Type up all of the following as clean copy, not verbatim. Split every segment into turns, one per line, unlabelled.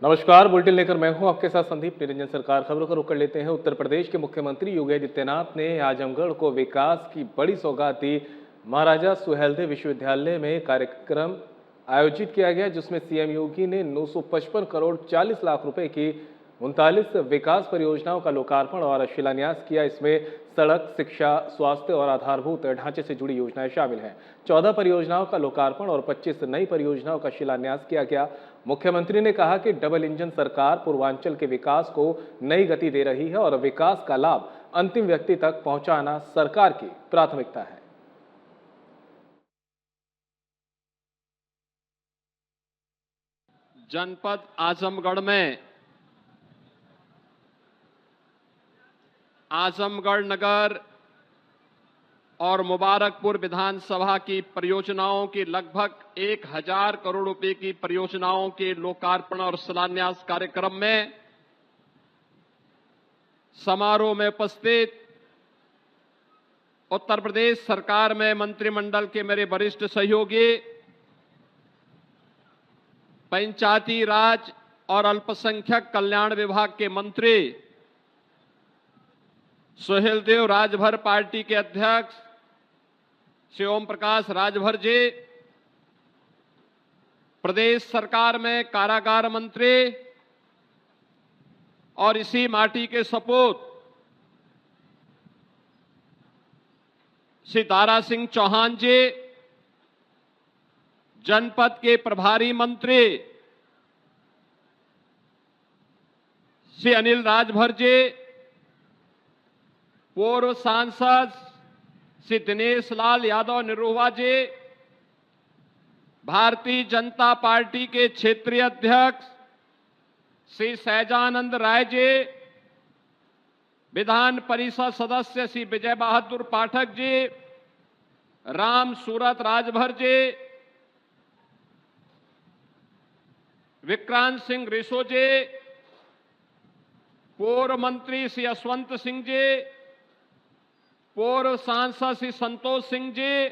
नमस्कार, बुलेटिन लेकर मैं हूं आपके साथ संदीप निरंजन। सरकार खबरों का रुख कर लेते हैं। उत्तर प्रदेश के मुख्यमंत्री योगी आदित्यनाथ ने आजमगढ़ को विकास की बड़ी सौगात दी। महाराजा सुहेलदेव विश्वविद्यालय में कार्यक्रम आयोजित किया गया, जिसमें सीएम योगी ने 955 करोड़ 40 लाख रुपए की 39 विकास परियोजनाओं का लोकार्पण और शिलान्यास किया। इसमें सड़क, शिक्षा, स्वास्थ्य और आधारभूत ढांचे से जुड़ी योजनाएं शामिल हैं। 14 परियोजनाओं का लोकार्पण और 25 नई परियोजनाओं का शिलान्यास किया गया। मुख्यमंत्री ने कहा कि डबल इंजन सरकार पूर्वांचल के विकास को नई गति दे रही है और विकास का लाभ अंतिम व्यक्ति तक पहुंचाना सरकार की प्राथमिकता है।
जनपद आजमगढ़ में आजमगढ़ नगर और मुबारकपुर विधानसभा की परियोजनाओं की लगभग 1000 करोड़ रुपए की परियोजनाओं के लोकार्पण और शिलान्यास कार्यक्रम में समारोह में उपस्थित उत्तर प्रदेश सरकार में मंत्रिमंडल के मेरे वरिष्ठ सहयोगी, पंचायती राज और अल्पसंख्यक कल्याण विभाग के मंत्री सुहेलदेव राजभर पार्टी के अध्यक्ष श्री ओम प्रकाश राजभर जी, प्रदेश सरकार में कारागार मंत्री और इसी माटी के सपूत श्री दारा सिंह चौहान जी, जनपद के प्रभारी मंत्री श्री अनिल राजभर जी, पूर्व सांसद श्री दिनेश लाल यादव निरुवा जी, भारतीय जनता पार्टी के क्षेत्रीय अध्यक्ष श्री सहजानंद राय जी, विधान परिषद सदस्य श्री विजय बहादुर पाठक जी, राम सूरत राजभर जी, विक्रांत सिंह रिसो जी, पूर्व मंत्री श्री यशवंत सिंह जी, पूर्व सांसद श्री संतोष सिंह जी,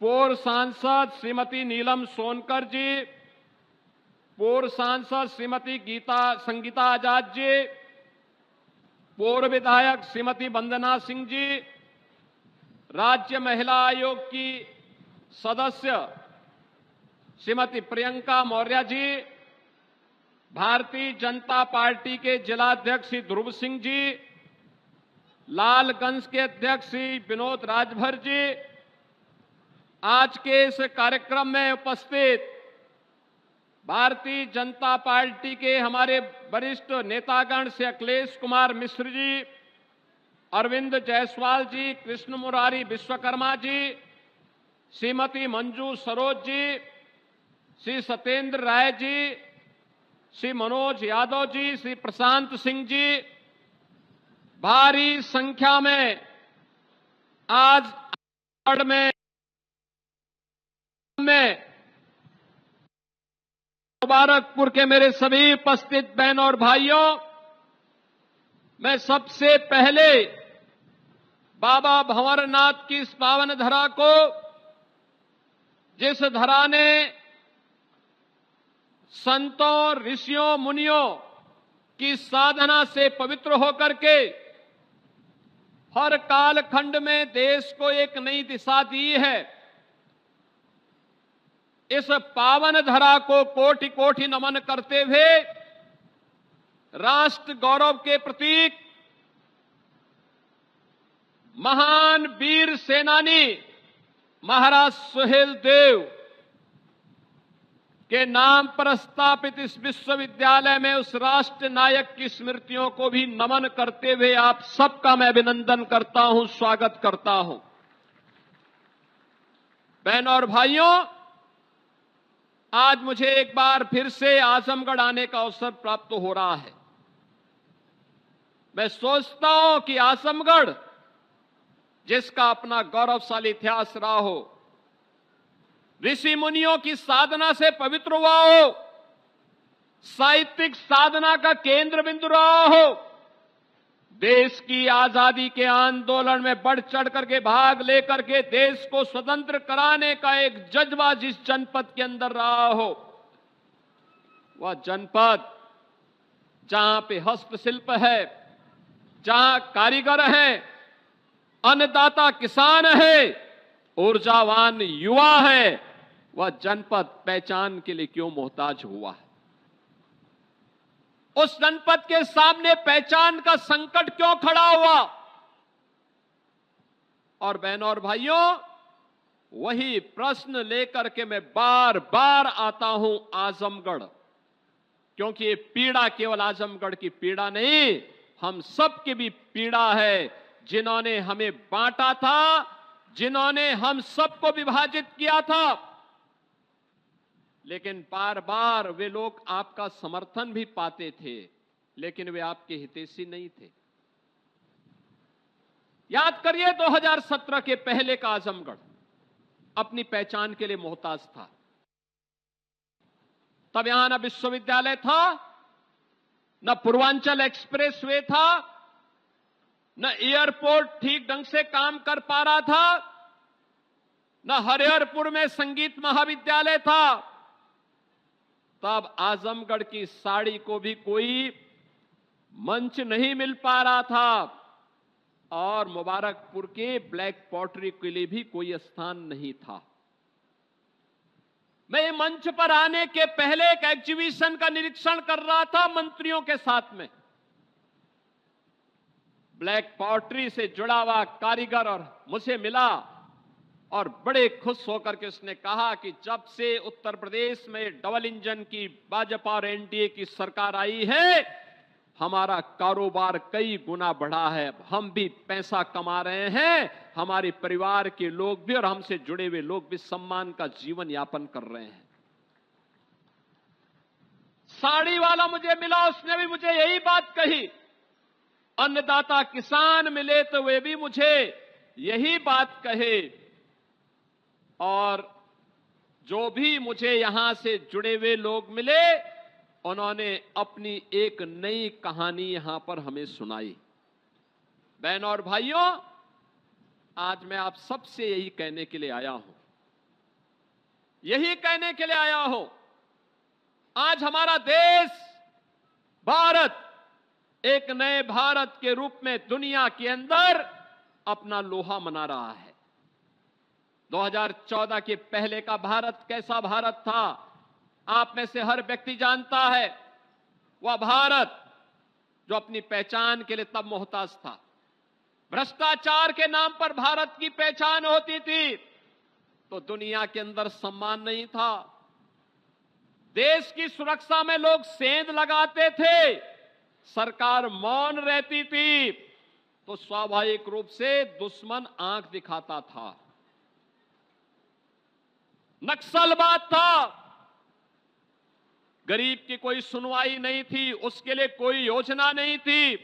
पूर्व सांसद श्रीमती नीलम सोनकर जी, पूर्व सांसद श्रीमती संगीता आजाद जी, पूर्व विधायक श्रीमती वंदना सिंह जी, राज्य महिला आयोग की सदस्य श्रीमती प्रियंका मौर्य जी, भारतीय जनता पार्टी के जिलाध्यक्ष श्री ध्रुव सिंह जी, लालगंज के अध्यक्ष श्री विनोद राजभर जी, आज के इस कार्यक्रम में उपस्थित भारतीय जनता पार्टी के हमारे वरिष्ठ नेतागण श्री अखिलेश कुमार मिश्र जी, अरविंद जायसवाल जी, कृष्ण मुरारी विश्वकर्मा जी, श्रीमती मंजू सरोज जी, श्री सत्येंद्र राय जी, श्री मनोज यादव जी, श्री प्रशांत सिंह जी, भारी संख्या में आज में मुबारकपुर के मेरे सभी उपस्थित बहनों और भाइयों, मैं सबसे पहले बाबा भंवरनाथ की इस पावन धरा को, जिस धरा ने संतों, ऋषियों, मुनियों की साधना से पवित्र होकर के हर कालखंड में देश को एक नई दिशा दी है, इस पावन धरा को कोटि कोटि नमन करते हुए राष्ट्र गौरव के प्रतीक महान वीर सेनानी महाराज सुहेलदेव के नाम पर स्थापित इस विश्वविद्यालय में उस राष्ट्र नायक की स्मृतियों को भी नमन करते हुए आप सबका मैं अभिनंदन करता हूं, स्वागत करता हूं। बहनों और भाइयों, आज मुझे एक बार फिर से आजमगढ़ आने का अवसर प्राप्त हो रहा है। मैं सोचता हूं कि आजमगढ़, जिसका अपना गौरवशाली इतिहास रहा हो, ऋषि मुनियों की साधना से पवित्र हुआ हो, साहित्यिक साधना का केंद्र बिंदु रहा हो, देश की आजादी के आंदोलन में बढ़ चढ़ करके भाग लेकर के देश को स्वतंत्र कराने का एक जज्बा जिस जनपद के अंदर रहा हो, वह जनपद जहां पे हस्तशिल्प है, जहां कारीगर हैं, अन्नदाता किसान है, ऊर्जावान युवा है, वह जनपद पहचान के लिए क्यों मोहताज हुआ है? उस जनपद के सामने पहचान का संकट क्यों खड़ा हुआ? और बहनों और भाइयों, वही प्रश्न लेकर के मैं बार बार आता हूं आजमगढ़, क्योंकि ये पीड़ा केवल आजमगढ़ की पीड़ा नहीं, हम सब की भी पीड़ा है। जिन्होंने हमें बांटा था, जिन्होंने हम सबको विभाजित किया था, लेकिन बार बार वे लोग आपका समर्थन भी पाते थे, लेकिन वे आपके हितैषी नहीं थे। याद करिए 2017 के पहले का आजमगढ़ अपनी पहचान के लिए मोहताज था। तब यहां न विश्वविद्यालय था, न पूर्वांचल एक्सप्रेस वे था, न एयरपोर्ट ठीक ढंग से काम कर पा रहा था, न हरिहरपुर में संगीत महाविद्यालय था। तब आजमगढ़ की साड़ी को भी कोई मंच नहीं मिल पा रहा था और मुबारकपुर के ब्लैक पॉटरी के लिए भी कोई स्थान नहीं था। मैं मंच पर आने के पहले एक एग्जीबिशन का निरीक्षण कर रहा था मंत्रियों के साथ में। ब्लैक पॉटरी से जुड़ा हुआ कारीगर और मुझे मिला और बड़े खुश होकर के उसने कहा कि जब से उत्तर प्रदेश में डबल इंजन की भाजपा और एनडीए की सरकार आई है, हमारा कारोबार कई गुना बढ़ा है, हम भी पैसा कमा रहे हैं, हमारे परिवार के लोग भी और हमसे जुड़े हुए लोग भी सम्मान का जीवन यापन कर रहे हैं। साड़ी वाला मुझे मिला, उसने भी मुझे यही बात कही। अन्नदाता किसान मिले तो वे भी मुझे यही बात कहे। और जो भी मुझे यहां से जुड़े हुए लोग मिले, उन्होंने अपनी एक नई कहानी यहां पर हमें सुनाई। बहनों और भाइयों, आज मैं आप सबसे यही कहने के लिए आया हूं, यही कहने के लिए आया हूं, आज हमारा देश भारत एक नए भारत के रूप में दुनिया के अंदर अपना लोहा मना रहा है। 2014 के पहले का भारत कैसा भारत था, आप में से हर व्यक्ति जानता है। वह भारत जो अपनी पहचान के लिए तब मोहताज था। भ्रष्टाचार के नाम पर भारत की पहचान होती थी तो दुनिया के अंदर सम्मान नहीं था। देश की सुरक्षा में लोग सेंध लगाते थे, सरकार मौन रहती थी तो स्वाभाविक रूप से दुश्मन आंख दिखाता था। नक्सलवाद था, गरीब की कोई सुनवाई नहीं थी, उसके लिए कोई योजना नहीं थी।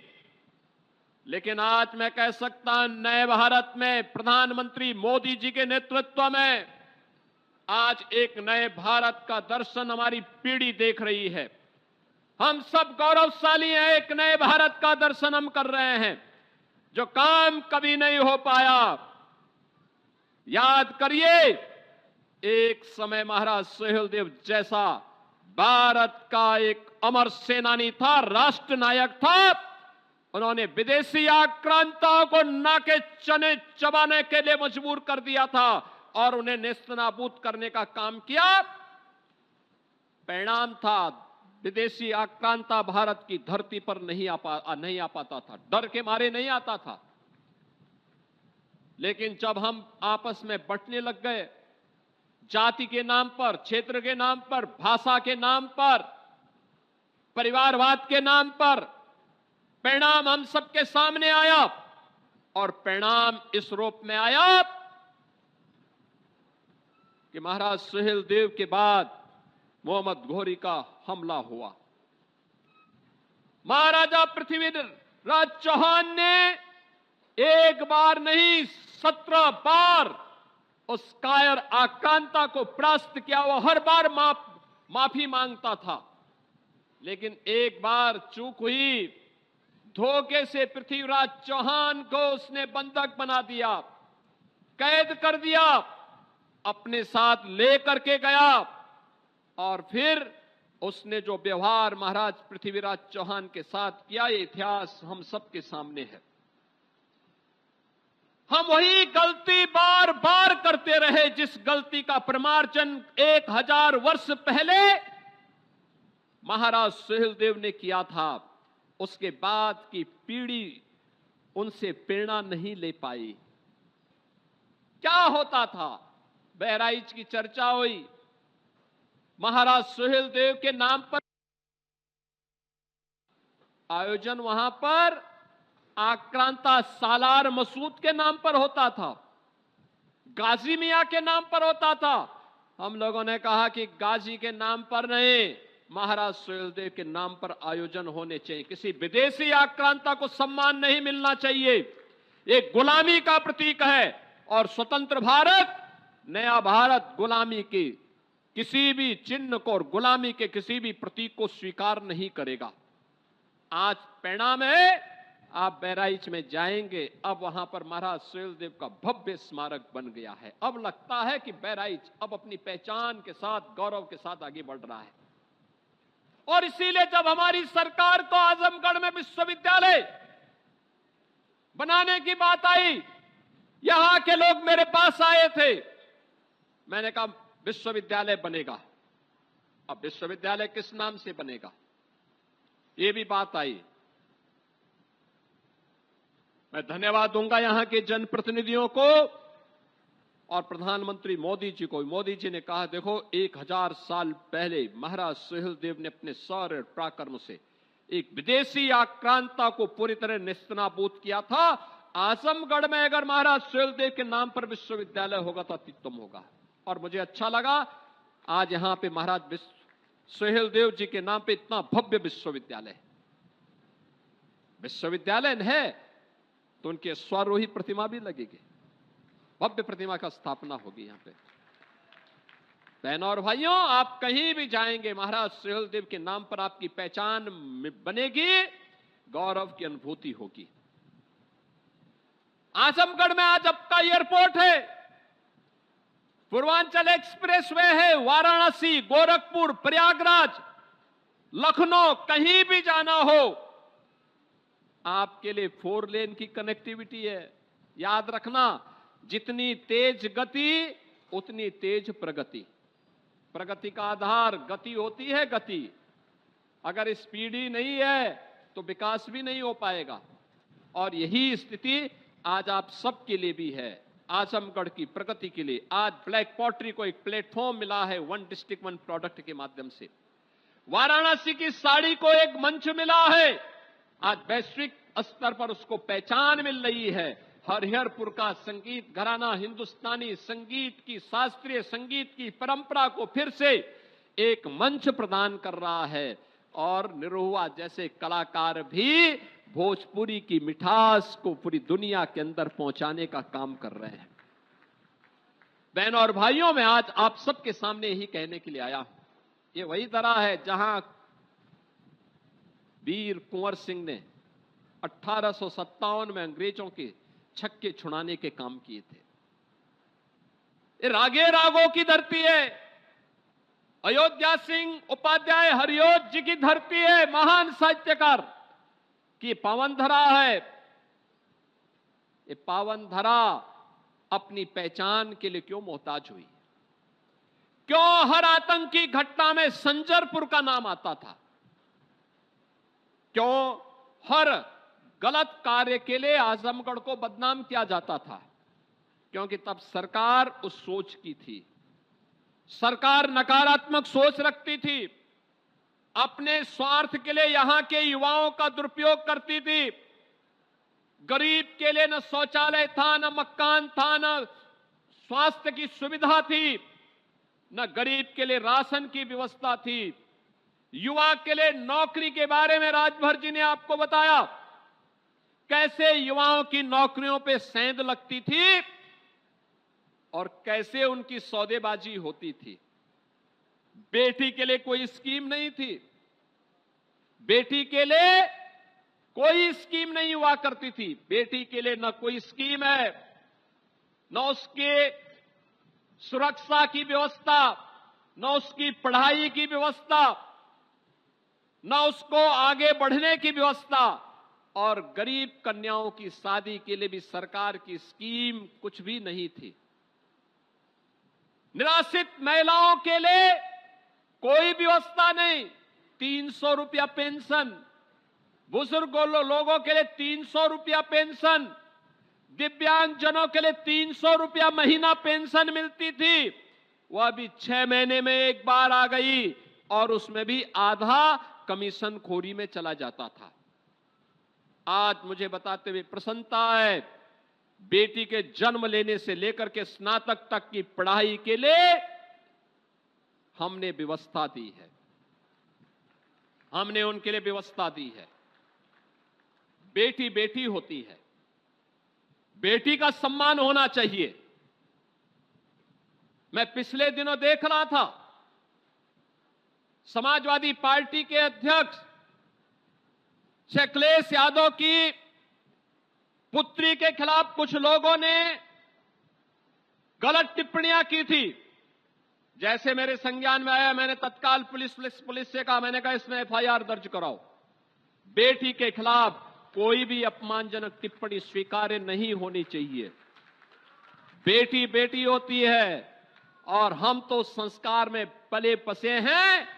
लेकिन आज मैं कह सकता हूं, नए भारत में प्रधानमंत्री मोदी जी के नेतृत्व में आज एक नए भारत का दर्शन हमारी पीढ़ी देख रही है। हम सब गौरवशाली हैं, एक नए भारत का दर्शन हम कर रहे हैं जो काम कभी नहीं हो पाया। याद करिए, एक समय महाराज सुहेलदेव जैसा भारत का एक अमर सेनानी था, राष्ट्र नायक था। उन्होंने विदेशी आक्रांताओं को नाके चने चबाने के लिए मजबूर कर दिया था और उन्हें नेस्तनाबूद करने का काम किया। परिणाम था, विदेशी आक्रांता भारत की धरती पर नहीं आ पाता था, डर के मारे नहीं आता था। लेकिन जब हम आपस में बंटने लग गए, जाति के नाम पर, क्षेत्र के नाम पर, भाषा के नाम पर, परिवारवाद के नाम पर, परिणाम हम सबके सामने आया और परिणाम इस रूप में आया कि महाराज सुहेलदेव के बाद मोहम्मद घोरी का हमला हुआ। महाराजा पृथ्वीराज चौहान ने एक बार नहीं 17 बार उस कायर आक्रांता को परास्त किया। वो हर बार माफी मांगता था, लेकिन एक बार चूक हुई, धोखे से पृथ्वीराज चौहान को उसने बंधक बना दिया, कैद कर दिया, अपने साथ लेकर के गया और फिर उसने जो व्यवहार महाराज पृथ्वीराज चौहान के साथ किया, ये इतिहास हम सबके सामने है। हम वही गलती बार बार करते रहे जिस गलती का प्रमार्जन 1000 वर्ष पहले महाराज सुहेलदेव ने किया था। उसके बाद की पीढ़ी उनसे प्रेरणा नहीं ले पाई। क्या होता था? बहराइच की चर्चा हुई, महाराज सुहेलदेव के नाम पर आयोजन वहां पर आक्रांता सालार मसूद के नाम पर होता था, गाजी मियां के नाम पर होता था। हम लोगों ने कहा कि गाजी के नाम पर नहीं, महाराज सुहेलदेव के नाम पर आयोजन होने चाहिए। किसी विदेशी आक्रांता को सम्मान नहीं मिलना चाहिए। एक गुलामी का प्रतीक है और स्वतंत्र भारत, नया भारत गुलामी की किसी भी चिन्ह को और गुलामी के किसी भी प्रतीक को स्वीकार नहीं करेगा। आज परिणाम है, आप बहराइच में जाएंगे, अब वहां पर महाराज सुहेलदेव का भव्य स्मारक बन गया है। अब लगता है कि बहराइच अब अपनी पहचान के साथ, गौरव के साथ आगे बढ़ रहा है। और इसीलिए जब हमारी सरकार को आजमगढ़ में विश्वविद्यालय बनाने की बात आई, यहां के लोग मेरे पास आए थे। मैंने कहा विश्वविद्यालय बनेगा। अब विश्वविद्यालय किस नाम से बनेगा, यह भी बात आई। मैं धन्यवाद दूंगा यहां के जनप्रतिनिधियों को और प्रधानमंत्री मोदी जी को। मोदी जी ने कहा, देखो 1000 साल पहले महाराज सुहेलदेव ने अपने शौर्य पराक्रम से एक विदेशी आक्रांता को पूरी तरह नेस्तनाबूद किया था। आजमगढ़ में अगर महाराज सुहेलदेव के नाम पर विश्वविद्यालय होगा तो अत्युत्तम होगा। और मुझे अच्छा लगा आज यहां पे महाराज सुहेलदेव जी के नाम पे इतना भव्य विश्वविद्यालय है तो उनके स्वारोही प्रतिमा भी लगेगी, भव्य प्रतिमा का स्थापना होगी यहां पे। बहनों और भाइयों, आप कहीं भी जाएंगे, महाराज सुहेलदेव के नाम पर आपकी पहचान बनेगी, गौरव की अनुभूति होगी। आजमगढ़ में आज आपका एयरपोर्ट है, पूर्वांचल एक्सप्रेसवे है, वाराणसी, गोरखपुर, प्रयागराज, लखनऊ, कहीं भी जाना हो आपके लिए 4 लेन की कनेक्टिविटी है। याद रखना, जितनी तेज गति उतनी तेज प्रगति। प्रगति का आधार गति होती है। गति अगर स्पीड ही नहीं है तो विकास भी नहीं हो पाएगा। और यही स्थिति आज आप सबके लिए भी है। आजमगढ़ की प्रगति के लिए आज ब्लैक पॉटरी को एक प्लेटफॉर्म मिला है, 1 डिस्ट्रिक्ट 1 प्रोडक्ट के माध्यम से। वाराणसी की साड़ी को एक मंच मिला है, आज वैश्विक स्तर पर उसको पहचान मिल रही है। हरिहरपुर का संगीत घराना हिंदुस्तानी संगीत की, शास्त्रीय संगीत की परंपरा को फिर से एक मंच प्रदान कर रहा है। और निरहुआ जैसे कलाकार भी भोजपुरी की मिठास को पूरी दुनिया के अंदर पहुंचाने का काम कर रहे हैं। बहनों और भाइयों, मैं आज आप सबके सामने यही कहने के लिए आया हूं, ये वही तरह है जहां वीर कुंवर सिंह ने 1857 में अंग्रेजों के छक्के छुड़ाने के काम किए थे। ये रागे रागों की धरती है, अयोध्या सिंह उपाध्याय हरिओत जी की धरती है, महान साहित्यकार की पावन धरा है। ये पावन धरा अपनी पहचान के लिए क्यों मोहताज हुई? क्यों हर आतंकी घटना में संजरपुर का नाम आता था? क्यों हर गलत कार्य के लिए आजमगढ़ को बदनाम किया जाता था? क्योंकि तब सरकार उस सोच की थी। सरकार नकारात्मक सोच रखती थी, अपने स्वार्थ के लिए यहां के युवाओं का दुरुपयोग करती थी। गरीब के लिए न शौचालय था, न मकान था, न स्वास्थ्य की सुविधा थी, न गरीब के लिए राशन की व्यवस्था थी। युवा के लिए नौकरी के बारे में राजभर जी ने आपको बताया, कैसे युवाओं की नौकरियों पे सेंध लगती थी और कैसे उनकी सौदेबाजी होती थी। बेटी के लिए कोई स्कीम नहीं थी, बेटी के लिए कोई स्कीम नहीं हुआ करती थी। बेटी के लिए न कोई स्कीम है, न उसके सुरक्षा की व्यवस्था, न उसकी पढ़ाई की व्यवस्था, न उसको आगे बढ़ने की व्यवस्था, और गरीब कन्याओं की शादी के लिए भी सरकार की स्कीम कुछ भी नहीं थी। निराश्रित महिलाओं के लिए कोई व्यवस्था नहीं। 300 रुपया पेंशन, बुजुर्ग लोगों के लिए 300 रुपया पेंशन, दिव्यांगजनों के लिए 300 रुपया महीना पेंशन मिलती थी, वह अभी 6 महीने में एक बार आ गई, और उसमें भी आधा कमीशन खोरी में चला जाता था। आज मुझे बताते हुए प्रसन्नता है, बेटी के जन्म लेने से लेकर के स्नातक तक की पढ़ाई के लिए हमने व्यवस्था दी है। हमने उनके लिए व्यवस्था दी है। बेटी बेटी होती है, बेटी का सम्मान होना चाहिए। मैं पिछले दिनों देख रहा था, समाजवादी पार्टी के अध्यक्ष श्री अखिलेश यादव की पुत्री के खिलाफ कुछ लोगों ने गलत टिप्पणियां की थी। जैसे मेरे संज्ञान में आया, मैंने तत्काल पुलिस से कहा, मैंने कहा इसमें एफआईआर दर्ज कराओ। बेटी के खिलाफ कोई भी अपमानजनक टिप्पणी स्वीकार्य नहीं होनी चाहिए। बेटी बेटी होती है, और हम तो संस्कार में पले बसे हैं,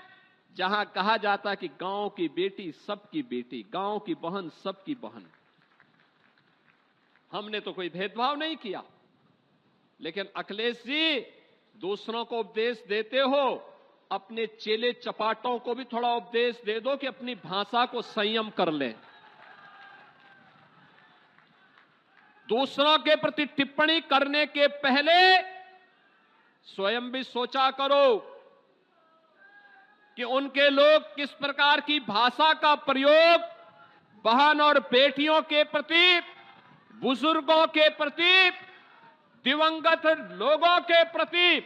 जहां कहा जाता है कि गांव की बेटी सबकी बेटी, गांव की बहन सबकी बहन। हमने तो कोई भेदभाव नहीं किया। लेकिन अखिलेश जी, दूसरों को उपदेश देते हो, अपने चेले चपाटों को भी थोड़ा उपदेश दे दो कि अपनी भाषा को संयम कर लें। दूसरों के प्रति टिप्पणी करने के पहले स्वयं भी सोचा करो कि उनके लोग किस प्रकार की भाषा का प्रयोग बहन और बेटियों के प्रति, बुजुर्गों के प्रति, दिवंगत लोगों के प्रति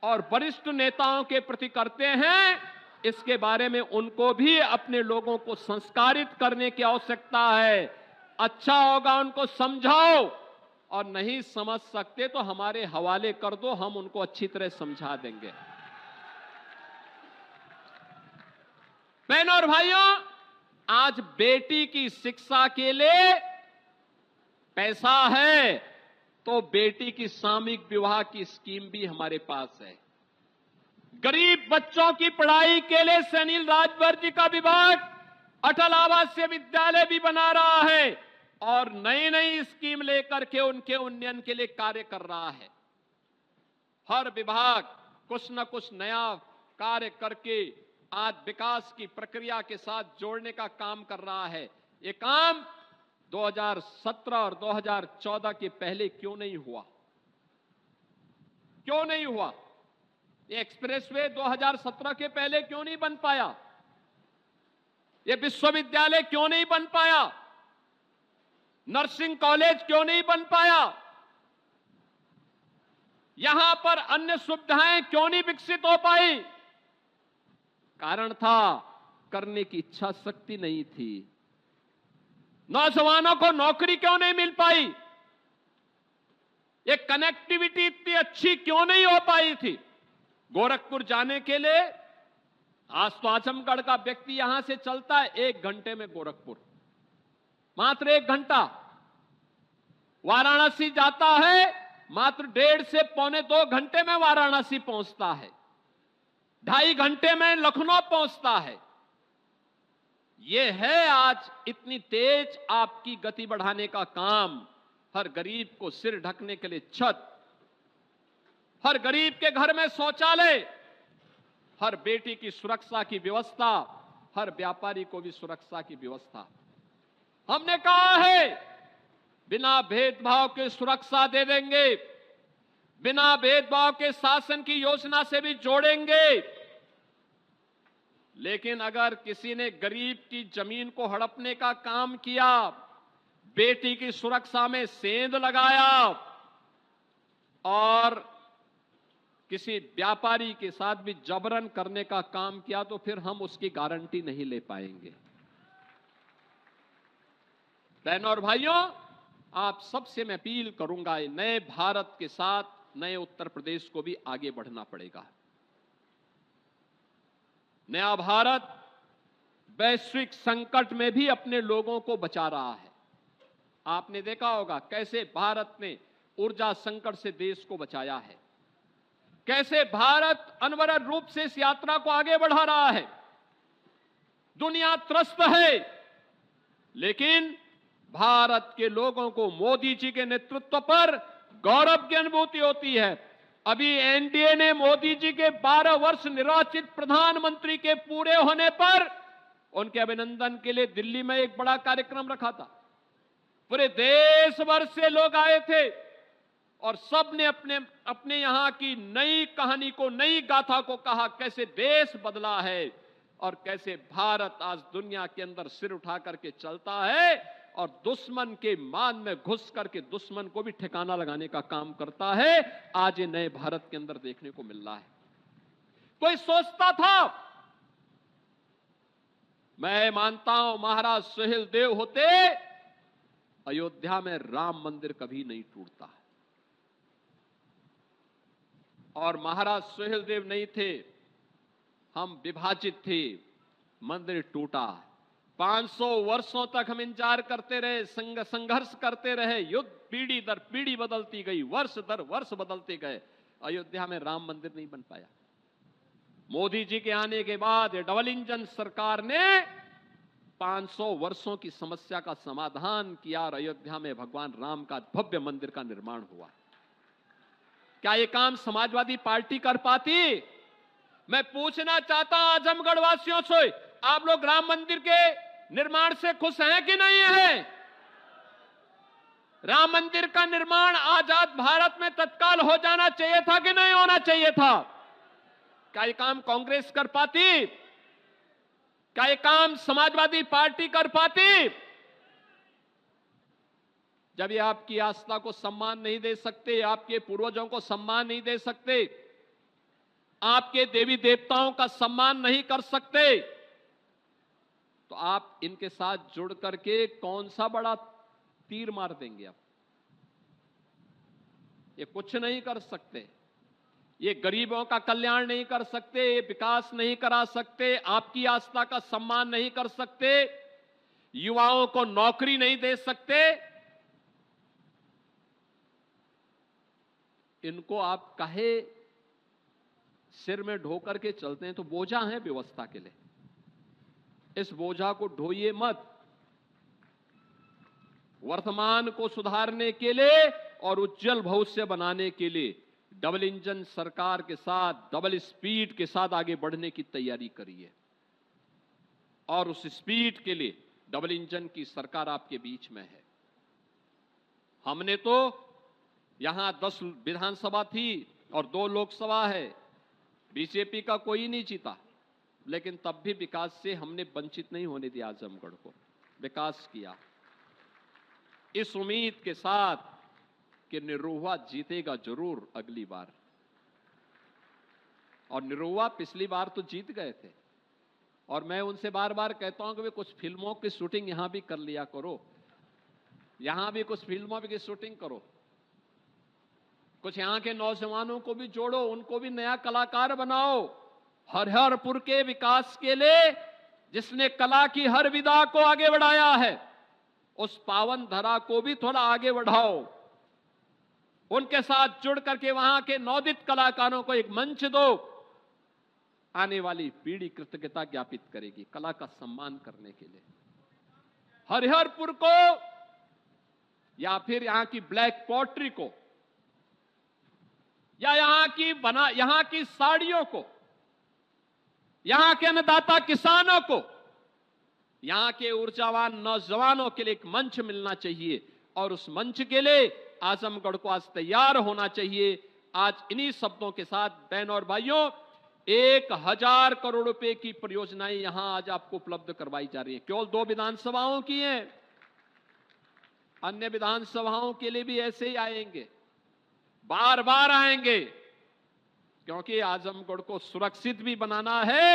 और वरिष्ठ नेताओं के प्रति करते हैं। इसके बारे में उनको भी अपने लोगों को संस्कारित करने की आवश्यकता है। अच्छा होगा उनको समझाओ, और नहीं समझ सकते तो हमारे हवाले कर दो, हम उनको अच्छी तरह समझा देंगे। बहनों और भाइयों, आज बेटी की शिक्षा के लिए पैसा है, तो बेटी की सामूहिक विवाह की स्कीम भी हमारे पास है। गरीब बच्चों की पढ़ाई के लिए सैनिल राजभर जी का विभाग अटल आवासीय विद्यालय भी बना रहा है, और नई नई स्कीम लेकर के उनके उन्नयन के लिए कार्य कर रहा है। हर विभाग कुछ न कुछ नया कार्य करके आज विकास की प्रक्रिया के साथ जोड़ने का काम कर रहा है। ये काम 2017 और 2014 के पहले क्यों नहीं हुआ? क्यों नहीं हुआ? ये एक्सप्रेसवे 2017 के पहले क्यों नहीं बन पाया? ये विश्वविद्यालय क्यों नहीं बन पाया? नर्सिंग कॉलेज क्यों नहीं बन पाया? यहां पर अन्य सुविधाएं क्यों नहीं विकसित हो पाई? कारण था, करने की इच्छा शक्ति नहीं थी। नौजवानों को नौकरी क्यों नहीं मिल पाई? ये कनेक्टिविटी इतनी अच्छी क्यों नहीं हो पाई थी? गोरखपुर जाने के लिए आज तो आजमगढ़ का व्यक्ति यहां से चलता है 1 घंटे में गोरखपुर, मात्र 1 घंटा। वाराणसी जाता है मात्र 1.5 से पौने 2 घंटे में वाराणसी पहुंचता है, 2.5 घंटे में लखनऊ पहुंचता है। यह है आज इतनी तेज आपकी गति बढ़ाने का काम। हर गरीब को सिर ढकने के लिए छत, हर गरीब के घर में शौचालय, हर बेटी की सुरक्षा की व्यवस्था, हर व्यापारी को भी सुरक्षा की व्यवस्था। हमने कहा है बिना भेदभाव के सुरक्षा दे देंगे, बिना भेदभाव के शासन की योजना से भी जोड़ेंगे। लेकिन अगर किसी ने गरीब की जमीन को हड़पने का काम किया, बेटी की सुरक्षा में सेंध लगाया और किसी व्यापारी के साथ भी जबरन करने का काम किया, तो फिर हम उसकी गारंटी नहीं ले पाएंगे। बहनों और भाइयों, आप सबसे मैं अपील करूंगा, नए भारत के साथ नए उत्तर प्रदेश को भी आगे बढ़ना पड़ेगा। नया भारत वैश्विक संकट में भी अपने लोगों को बचा रहा है। आपने देखा होगा कैसे भारत ने ऊर्जा संकट से देश को बचाया है, कैसे भारत अनवरत रूप से इस यात्रा को आगे बढ़ा रहा है। दुनिया त्रस्त है, लेकिन भारत के लोगों को मोदी जी के नेतृत्व पर गौरव की अनुभूति होती है। अभी एनडीए ने मोदी जी के 12 वर्ष निर्वाचित प्रधानमंत्री के पूरे होने पर उनके अभिनंदन के लिए दिल्ली में एक बड़ा कार्यक्रम रखा था। पूरे देश भर से लोग आए थे और सब ने अपने अपने यहां की नई कहानी को, नई गाथा को कहा, कैसे देश बदला है और कैसे भारत आज दुनिया के अंदर सिर उठा करके चलता है और दुश्मन के मान में घुस करके दुश्मन को भी ठिकाना लगाने का काम करता है। आज ये नए भारत के अंदर देखने को मिल रहा है। कोई सोचता था, मैं मानता हूं महाराज सुहेलदेव होते, अयोध्या में राम मंदिर कभी नहीं टूटता। और महाराज सुहेलदेव नहीं थे, हम विभाजित थे, मंदिर टूटा। 500 वर्षों तक हम इंतजार करते रहे, संघर्ष करते रहे, युद्ध पीढ़ी दर पीढ़ी बदलती गई, वर्ष दर वर्ष बदलते गए, अयोध्या में राम मंदिर नहीं बन पाया। मोदी जी के आने के बाद डबल इंजन सरकार ने 500 वर्षों की समस्या का समाधान किया और अयोध्या में भगवान राम का भव्य मंदिर का निर्माण हुआ। क्या यह काम समाजवादी पार्टी कर पाती? मैं पूछना चाहता हूं आजमगढ़ वासियों से, आप लोग राम मंदिर के निर्माण से खुश हैं कि नहीं हैं? राम मंदिर का निर्माण आजाद भारत में तत्काल हो जाना चाहिए था कि नहीं होना चाहिए था? क्या यह काम कांग्रेस कर पाती? क्या यह काम समाजवादी पार्टी कर पाती? जब ये आपकी आस्था को सम्मान नहीं दे सकते, आपके पूर्वजों को सम्मान नहीं दे सकते, आपके देवी देवताओं का सम्मान नहीं कर सकते, तो आप इनके साथ जुड़ करके कौन सा बड़ा तीर मार देंगे? आप ये कुछ नहीं कर सकते, ये गरीबों का कल्याण नहीं कर सकते, ये विकास नहीं करा सकते, आपकी आस्था का सम्मान नहीं कर सकते, युवाओं को नौकरी नहीं दे सकते। इनको आप काहे सिर में ढो करके चलते हैं? तो बोझा है व्यवस्था के लिए, इस बोझा को ढोइए मत। वर्तमान को सुधारने के लिए और उज्जवल भविष्य बनाने के लिए डबल इंजन सरकार के साथ, डबल स्पीड के साथ आगे बढ़ने की तैयारी करिए। और उस स्पीड के लिए डबल इंजन की सरकार आपके बीच में है। हमने तो यहां 10 विधानसभा थी और 2 लोकसभा है, बीजेपी का कोई नहीं जीता, लेकिन तब भी विकास से हमने वंचित नहीं होने दिया। आजमगढ़ को विकास किया, इस उम्मीद के साथ कि निरुआ जीतेगा जरूर अगली बार। और निरुआ पिछली बार तो जीत गए थे, और मैं उनसे बार बार कहता हूं कि वे कुछ फिल्मों की शूटिंग यहां भी कर लिया करो, यहां भी कुछ फिल्मों की शूटिंग करो, कुछ यहां के नौजवानों को भी जोड़ो, उनको भी नया कलाकार बनाओ। हरिहरपुर के विकास के लिए जिसने कला की हर विधा को आगे बढ़ाया है, उस पावन धरा को भी थोड़ा आगे बढ़ाओ, उनके साथ जुड़ करके वहां के नवोदित कलाकारों को एक मंच दो। आने वाली पीढ़ी कृतज्ञता ज्ञापित करेगी कला का सम्मान करने के लिए। हरिहरपुर को या फिर यहां की ब्लैक पॉटरी को या यहां की साड़ियों को, यहां के अन्नदाता किसानों को, यहां के ऊर्जावान नौजवानों के लिए एक मंच मिलना चाहिए। और उस मंच के लिए आजमगढ़ को आज तैयार होना चाहिए। आज इन्हीं शब्दों के साथ बहनों और भाइयों, 1000 करोड़ रुपए की परियोजनाएं यहां आज आपको उपलब्ध करवाई जा रही है। केवल 2 विधानसभाओं की हैं, अन्य विधानसभाओं के लिए भी ऐसे ही आएंगे, बार बार आएंगे, क्योंकि आजमगढ़ को सुरक्षित भी बनाना है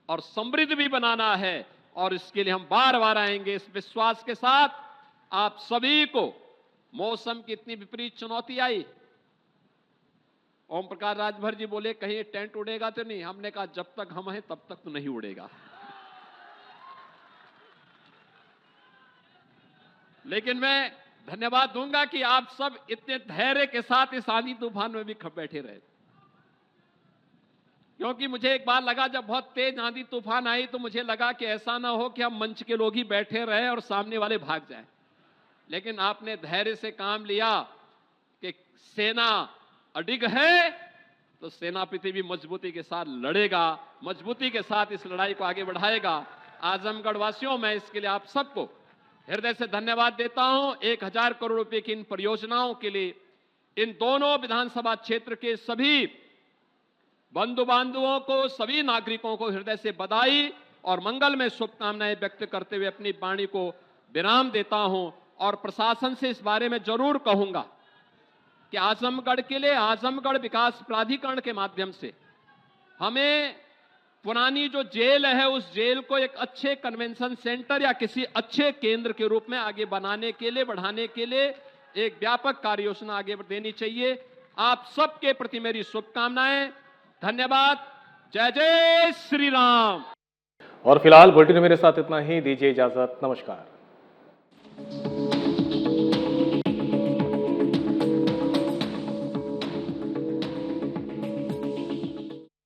और समृद्ध भी बनाना है। और इसके लिए हम बार बार आएंगे इस विश्वास के साथ। आप सभी को मौसम की इतनी विपरीत चुनौती आई, ओम प्रकाश राजभर जी बोले कहीं टेंट उड़ेगा तो नहीं, हमने कहा जब तक हम हैं तब तक तो नहीं उड़ेगा। लेकिन मैं धन्यवाद दूंगा कि आप सब इतने धैर्य के साथ इस आंधी तूफान में भी बैठे रहे, क्योंकि मुझे एक बार लगा जब बहुत तेज आंधी तूफान आई तो मुझे लगा कि ऐसा ना हो कि हम मंच के लोग ही बैठे रहे और सामने वाले भाग जाएं। लेकिन आपने धैर्य से काम लिया कि सेना अडिग है तो सेनापति भी मजबूती के साथ लड़ेगा, मजबूती के साथ इस लड़ाई को आगे बढ़ाएगा। आजमगढ़ वासियों, मैं इसके लिए आप सबको हृदय से धन्यवाद देता हूं। 1000 करोड़ रुपए की इन परियोजनाओं के लिए इन दोनों विधानसभा क्षेत्र के सभी बंधु बांधवों को, सभी नागरिकों को हृदय से बधाई और मंगल में शुभकामनाएं व्यक्त करते हुए अपनी वाणी को विराम देता हूं। और प्रशासन से इस बारे में जरूर कहूंगा कि आजमगढ़ के लिए आजमगढ़ विकास प्राधिकरण के माध्यम से हमें पुरानी जो जेल है उस जेल को एक अच्छे कन्वेंशन सेंटर या किसी अच्छे केंद्र के रूप में आगे बनाने के लिए, बढ़ाने के लिए एक व्यापक कार्य योजना आगे देनी चाहिए। आप सबके प्रति मेरी शुभकामनाएं। धन्यवाद। जय जय श्री राम।
और फिलहाल बुलेटिन में मेरे साथ इतना ही। दीजिए इजाजत। नमस्कार।